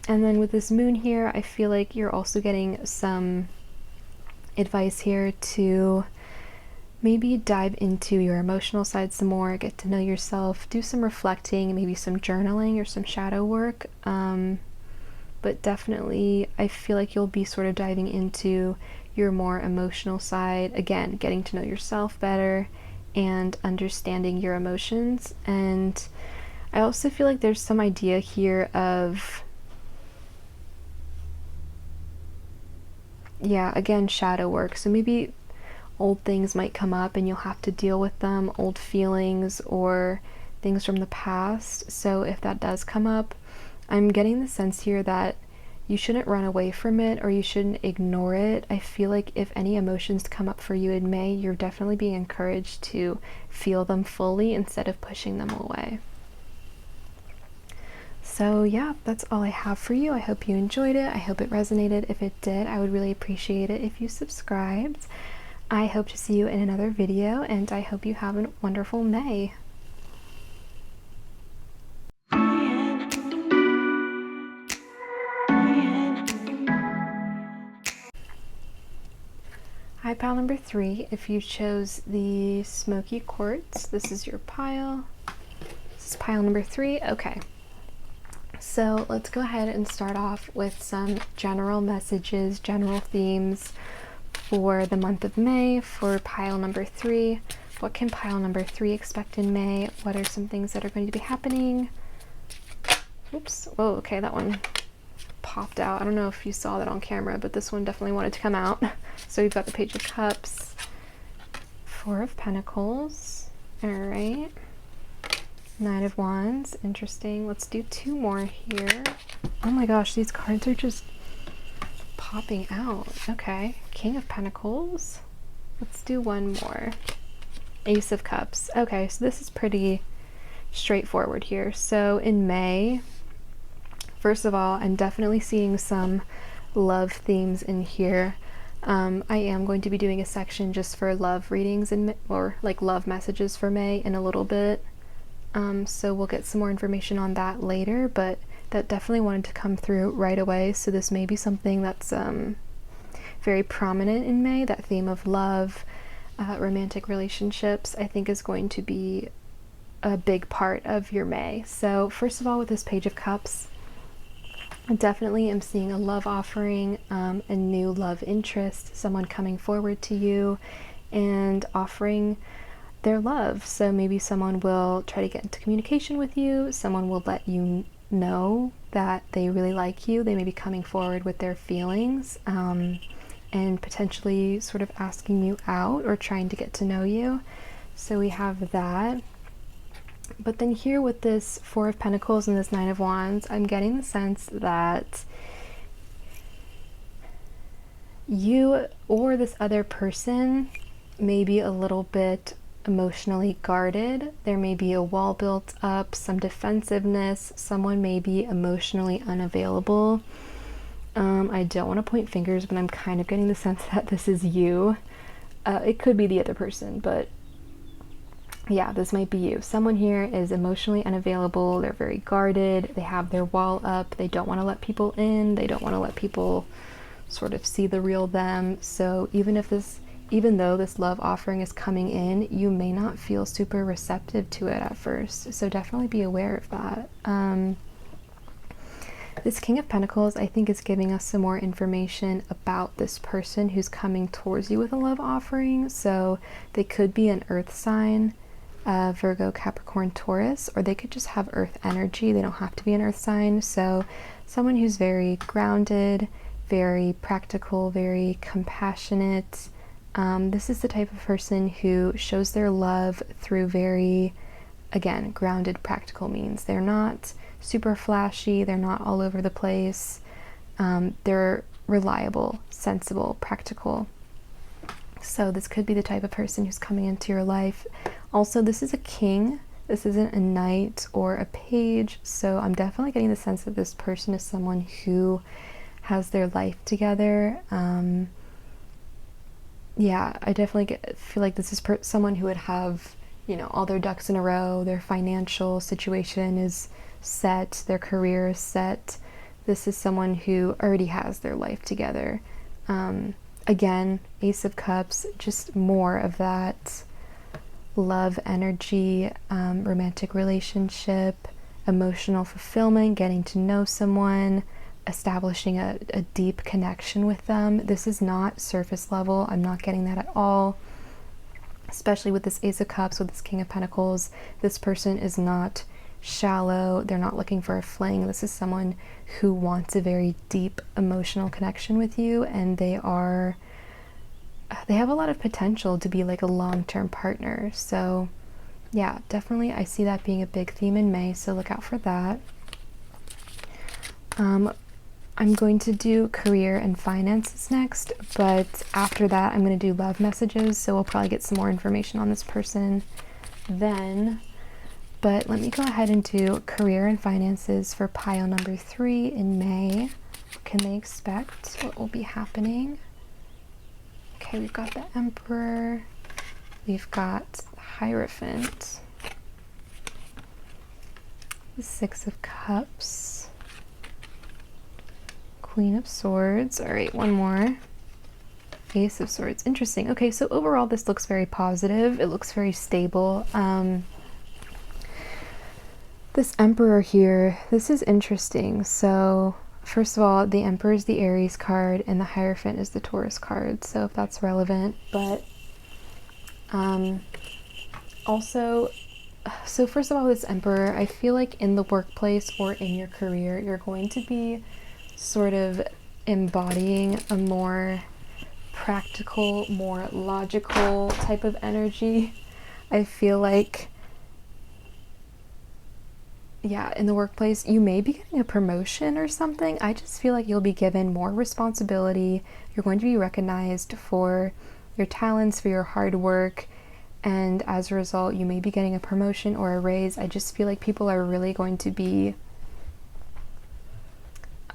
And then with this Moon here, I feel like you're also getting some advice here to maybe dive into your emotional side some more, get to know yourself, do some reflecting, maybe some journaling or some shadow work. But definitely I feel like you'll be sort of diving into your more emotional side, again, getting to know yourself better and understanding your emotions. And I also feel like there's some idea here of, yeah, again, shadow work. So maybe old things might come up and you'll have to deal with them, old feelings or things from the past. So if that does come up, I'm getting the sense here that you shouldn't run away from it or you shouldn't ignore it. I feel like if any emotions come up for you in May, you're definitely being encouraged to feel them fully instead of pushing them away. So yeah, that's all I have for you. I hope you enjoyed it. I hope it resonated. If it did, I would really appreciate it if you subscribed. I hope to see you in another video, and I hope you have a wonderful May. Hi, pile number 3. If you chose the smoky quartz, this is your pile. This is pile number 3. Okay. So let's go ahead and start off with some general messages, general themes for the month of May for pile number 3. What can pile number 3 expect in May? What are some things that are going to be happening? Oops. Oh, okay, that one popped out. I don't know if you saw that on camera, but this one definitely wanted to come out. So we've got the Page of Cups, 4 of Pentacles. All right. 9 of Wands, interesting. Let's do 2 more here. Oh my gosh, these cards are just popping out. Okay, King of Pentacles. Let's do 1 more. Ace of Cups. Okay, so this is pretty straightforward here. So in May, first of all, I'm definitely seeing some love themes in here. I am going to be doing a section just for love readings or like love messages for May in a little bit. So we'll get some more information on that later, but that definitely wanted to come through right away. So this may be something that's very prominent in May. That theme of love, romantic relationships, I think is going to be a big part of your May. So first of all, with this Page of Cups, I definitely am seeing a love offering, a new love interest, someone coming forward to you and offering their love. So maybe someone will try to get into communication with you, someone will let you know that they really like you, they may be coming forward with their feelings, and potentially sort of asking you out or trying to get to know you. So we have that. But then here with this Four of Pentacles and this Nine of Wands, I'm getting the sense that you or this other person may be a little bit emotionally guarded. There may be a wall built up, some defensiveness. Someone may be emotionally unavailable. I don't want to point fingers, but I'm kind of getting the sense that this is you. It could be the other person, but yeah, this might be you. Someone here is emotionally unavailable. They're very guarded. They have their wall up. They don't want to let people in. They don't want to let people sort of see the real them. So even though this love offering is coming in, you may not feel super receptive to it at first. So definitely be aware of that. This King of Pentacles, I think, is giving us some more information about this person who's coming towards you with a love offering. So they could be an earth sign, Virgo, Capricorn, Taurus, or they could just have earth energy. They don't have to be an earth sign. So someone who's very grounded, very practical, very compassionate. This is the type of person who shows their love through very, again, grounded, practical means. They're not super flashy. They're not all over the place. They're reliable, sensible, practical. So this could be the type of person who's coming into your life. Also, this is a king. This isn't a knight or a page. So I'm definitely getting the sense that this person is someone who has their life together. Yeah, I definitely feel like this is someone who would have, all their ducks in a row. Their financial situation is set. Their career is set. This is someone who already has their life together. Again, Ace of Cups, just more of that love energy, romantic relationship, emotional fulfillment, getting to know someone, establishing a deep connection with them. This is not surface level. I'm not getting that at all. Especially with this Ace of Cups, with this King of Pentacles, this person is not shallow. They're not looking for a fling. This is someone who wants a very deep emotional connection with you, and they have a lot of potential to be like a long-term partner. So yeah, definitely I see that being a big theme in May, so look out for that. I'm going to do career and finances next, but after that I'm going to do love messages, so we'll probably get some more information on this person then. But let me go ahead and do career and finances for pile number 3 in May. What can they expect? What will be happening? Okay, we've got the Emperor. We've got the Hierophant. The Six of Cups. Queen of Swords. All right, one more. Ace of Swords. Interesting. Okay, so overall this looks very positive. It looks very stable. This Emperor here, this is interesting. So first of all, the Emperor is the Aries card and the Hierophant is the Taurus card, so if that's relevant. But also, so first of all, this Emperor, I feel like in the workplace or in your career, you're going to be sort of embodying a more practical, more logical type of energy. I feel like, yeah, in the workplace, you may be getting a promotion or something. I just feel like you'll be given more responsibility. You're going to be recognized for your talents, for your hard work, and as a result, you may be getting a promotion or a raise. I just feel like people are really going to be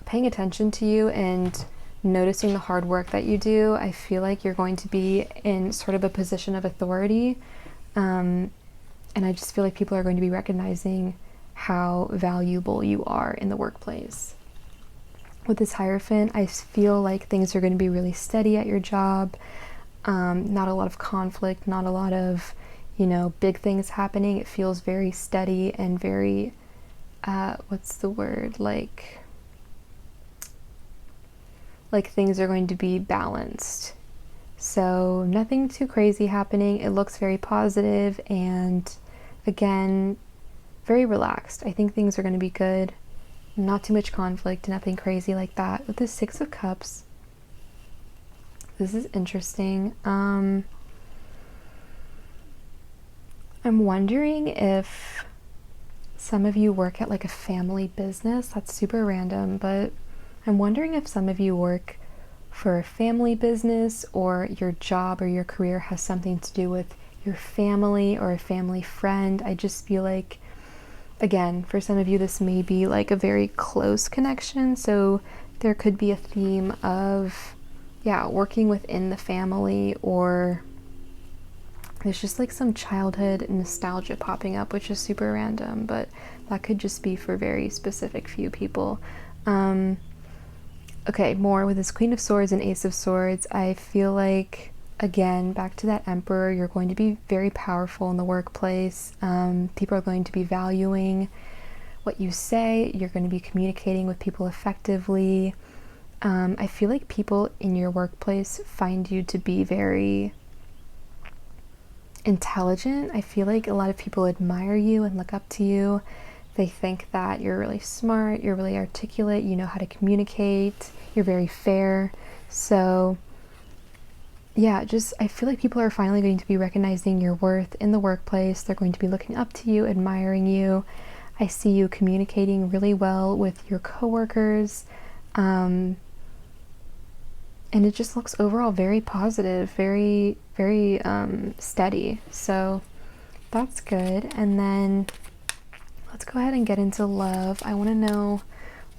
paying attention to you and noticing the hard work that you do. I feel like you're going to be in sort of a position of authority. And I just feel like people are going to be recognizing how valuable you are in the workplace. With this Hierophant, I feel like things are going to be really steady at your job. Not a lot of conflict, not a lot of, big things happening. It feels very steady and very, what's the word? Like things are going to be balanced. So nothing too crazy happening. It looks very positive and, again, very relaxed. I think things are going to be good. Not too much conflict, nothing crazy like that. With the Six of Cups, this is interesting. I'm wondering if some of you work at like a family business. That's super random, but I'm wondering if some of you work for a family business, or your job or your career has something to do with your family or a family friend. I just feel like, again, for some of you, this may be like a very close connection. So there could be a theme of, working within the family, or there's just like some childhood nostalgia popping up, which is super random, but that could just be for very specific few people. Okay, more with this Queen of Swords and Ace of Swords. I feel like, again, back to that Emperor, you're going to be very powerful in the workplace. People are going to be valuing what you say. You're going to be communicating with people effectively. I feel like people in your workplace find you to be very intelligent. I feel like a lot of people admire you and look up to you. They think that you're really smart, you're really articulate, you know how to communicate, you're very fair. So I feel like people are finally going to be recognizing your worth in the workplace. They're going to be looking up to you, admiring you. I see you communicating really well with your coworkers. And it just looks overall very positive, very, very steady. So that's good. And then let's go ahead and get into love. I want to know,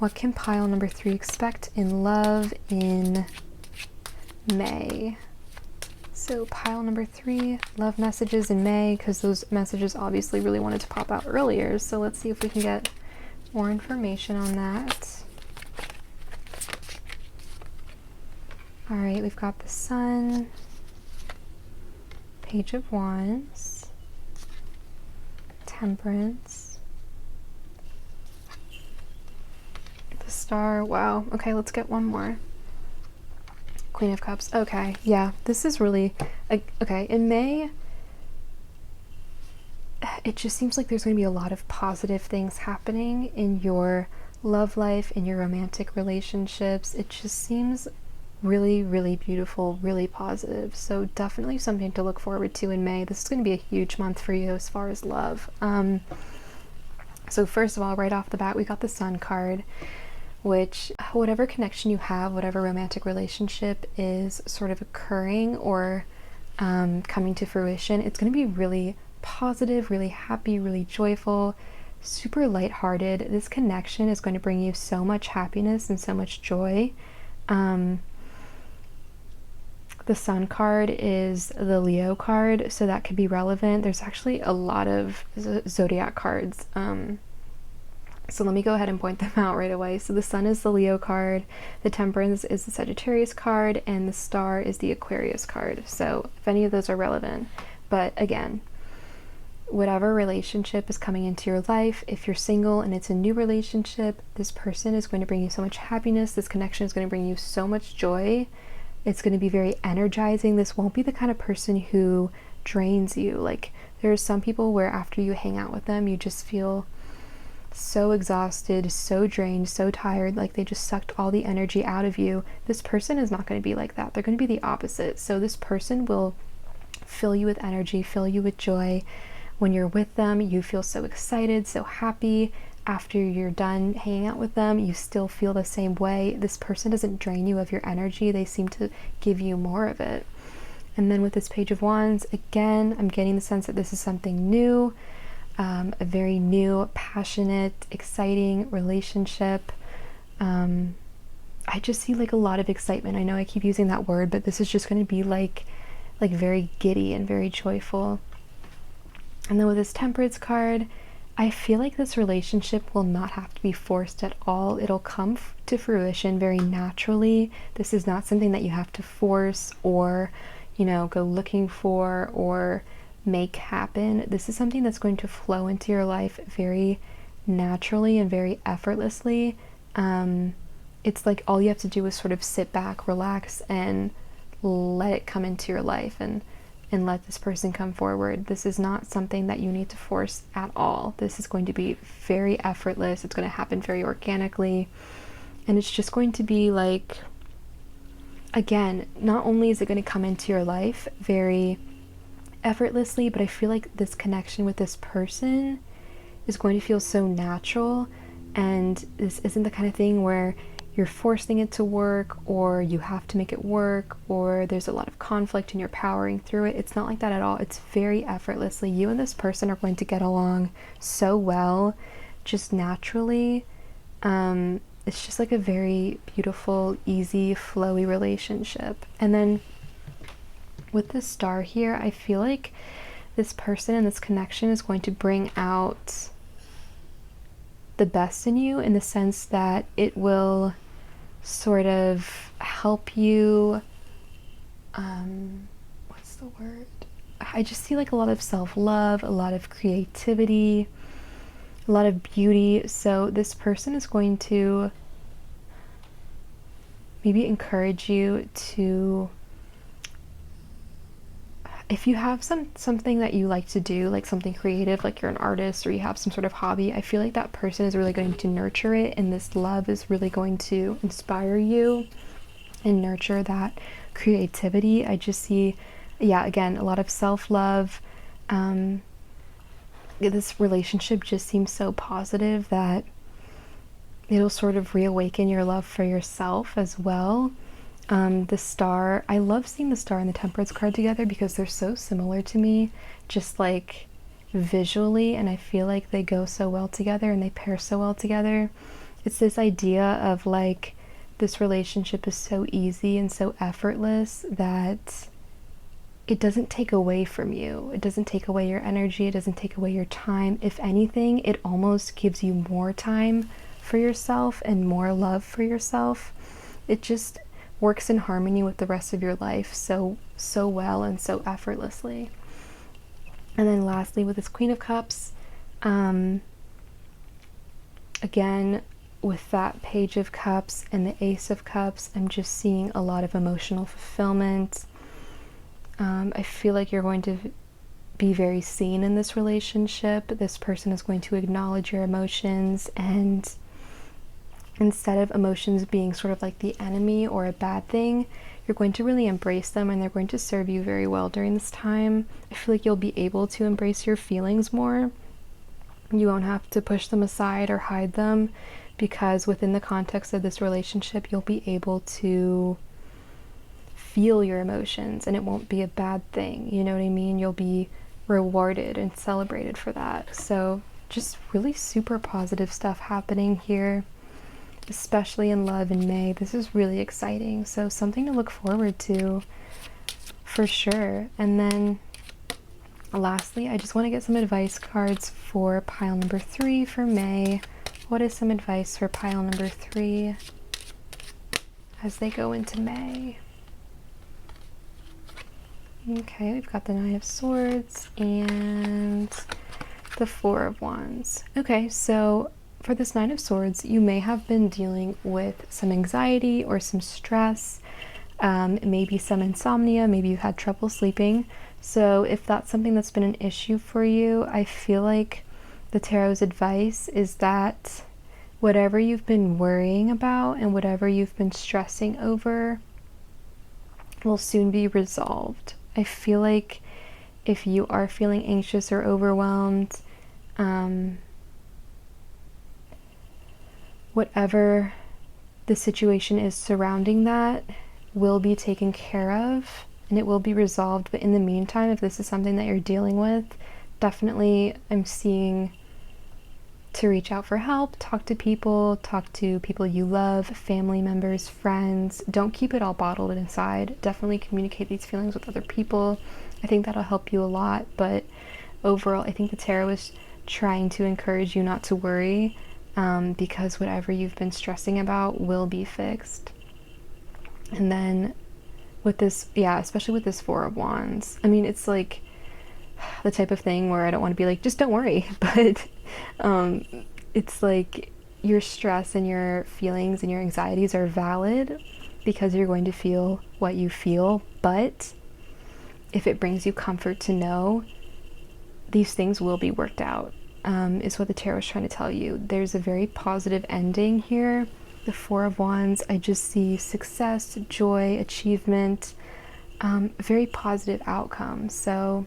what can pile number 3 expect in love in May? So pile number 3, love messages in May, because those messages obviously really wanted to pop out earlier. So let's see if we can get more information on that. All right, we've got the Sun, Page of Wands, Temperance, the Star. Wow. Okay, let's get one more. Queen of Cups. Okay, yeah, this is really okay. In May, it just seems like there's going to be a lot of positive things happening in your love life, in your romantic relationships. It just seems really, really beautiful, really positive. So definitely something to look forward to in May. This is going to be a huge month for you as far as love. So first of all, right off the bat, we got the Sun card, which whatever connection you have, whatever romantic relationship is sort of occurring or coming to fruition, it's going to be really positive, really happy, really joyful, super lighthearted. This connection is going to bring you so much happiness and so much joy. The Sun card is the Leo card, so that could be relevant. There's actually a lot of zodiac cards. So let me go ahead and point them out right away. So the Sun is the Leo card, the Temperance is the Sagittarius card, and the Star is the Aquarius card. So if any of those are relevant. But again, whatever relationship is coming into your life, if you're single and it's a new relationship, this person is going to bring you so much happiness. This connection is going to bring you so much joy. It's going to be very energizing. This won't be the kind of person who drains you. Like, there's some people where after you hang out with them, you just feel so exhausted, so drained, so tired, like they just sucked all the energy out of you. This person is not going to be like that. They're going to be the opposite. So this person will fill you with energy, fill you with joy. When you're with them, you feel so excited, so happy. After you're done hanging out with them, you still feel the same way. This person doesn't drain you of your energy. They seem to give you more of it. And then with this Page of Wands, again, I'm getting the sense that this is something new, a very new, passionate, exciting relationship. I just see like a lot of excitement. I know I keep using that word, but this is just going to be like very giddy and very joyful. And then with this Temperance card, I feel like this relationship will not have to be forced at all. It'll come to fruition very naturally. This is not something that you have to force or, you know, go looking for or make happen. This is something that's going to flow into your life very naturally and very effortlessly. It's like all you have to do is sort of sit back, relax, and let it come into your life and let this person come forward. This is not something that you need to force at all. This is going to be very effortless. It's going to happen very organically. And it's just going to be like, again, not only is it going to come into your life very effortlessly, but I feel like this connection with this person is going to feel so natural. And this isn't the kind of thing where you're forcing it to work or you have to make it work or there's a lot of conflict and you're powering through it. It's not like that at all. It's very effortlessly. You and this person are going to get along so well, just naturally. It's just like a very beautiful, easy, flowy relationship. And then with this star here, I feel like this person and this connection is going to bring out the best in you, in the sense that it will sort of help you, what's the word? I just see like a lot of self-love, a lot of creativity, a lot of beauty. So this person is going to maybe encourage you to, if you have something that you like to do, like something creative, like you're an artist or you have some sort of hobby, I feel like that person is really going to nurture it, and this love is really going to inspire you and nurture that creativity. I just see, yeah, again, a lot of self-love. This relationship just seems so positive that it'll sort of reawaken your love for yourself as well. The star, I love seeing the star and the Temperance card together because they're so similar to me, just like visually, and I feel like they go so well together and they pair so well together. It's this idea of like this relationship is so easy and so effortless that it doesn't take away from you. It doesn't take away your energy. It doesn't take away your time. If anything, it almost gives you more time for yourself and more love for yourself. It just works in harmony with the rest of your life so well and so effortlessly. And then lastly, with this Queen of Cups, again, with that Page of Cups and the Ace of Cups, I'm just seeing a lot of emotional fulfillment. I feel like you're going to be very seen in this relationship. This person is going to acknowledge your emotions, and instead of emotions being sort of like the enemy or a bad thing, you're going to really embrace them, and they're going to serve you very well during this time. I feel like you'll be able to embrace your feelings more. You won't have to push them aside or hide them, because within the context of this relationship, you'll be able to feel your emotions and it won't be a bad thing. You know what I mean? You'll be rewarded and celebrated for that. So just really super positive stuff happening here, especially in love in May. This is really exciting. So something to look forward to for sure. And then lastly, I just want to get some advice cards for pile number 3 for May. What is some advice for pile number 3 as they go into May? Okay, we've got the Nine of Swords and the Four of Wands. Okay, so for this Nine of Swords, you may have been dealing with some anxiety or some stress, maybe some insomnia, maybe you've had trouble sleeping. So if that's something that's been an issue for you, I feel like the Tarot's advice is that whatever you've been worrying about and whatever you've been stressing over will soon be resolved. I feel like if you are feeling anxious or overwhelmed, whatever the situation is surrounding that will be taken care of and it will be resolved. But in the meantime, if this is something that you're dealing with, definitely I'm seeing to reach out for help, talk to people you love, family members, friends. Don't keep it all bottled inside. Definitely communicate these feelings with other people. I think that'll help you a lot. But overall, I think the tarot is trying to encourage you not to worry, because whatever you've been stressing about will be fixed. And then with this, yeah, especially with this Four of Wands, I mean, it's like the type of thing where I don't want to be like, just don't worry, but it's like your stress and your feelings and your anxieties are valid because you're going to feel what you feel, but if it brings you comfort to know these things will be worked out, is what the tarot is trying to tell you. There's a very positive ending here. The Four of Wands, I just see success, joy, achievement, very positive outcome. So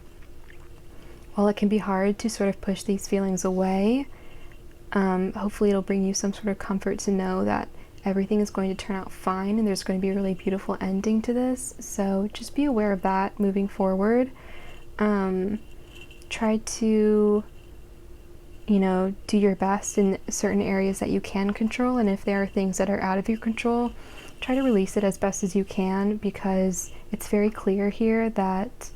while it can be hard to sort of push these feelings away, hopefully it'll bring you some sort of comfort to know that everything is going to turn out fine and there's going to be a really beautiful ending to this. So just be aware of that moving forward. Try to, you know, do your best in certain areas that you can control, and if there are things that are out of your control, try to release it as best as you can, because it's very clear here that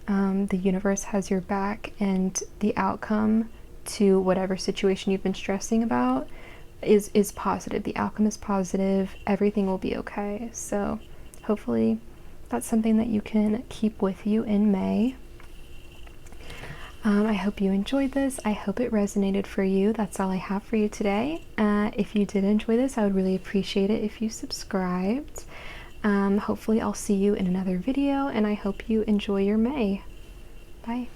the universe has your back, and the outcome to whatever situation you've been stressing about is positive. The outcome is positive. Everything will be okay. So hopefully that's something that you can keep with you in May. I hope you enjoyed this. I hope it resonated for you. That's all I have for you today. If you did enjoy this, I would really appreciate it if you subscribed. Hopefully I'll see you in another video, and I hope you enjoy your May. Bye.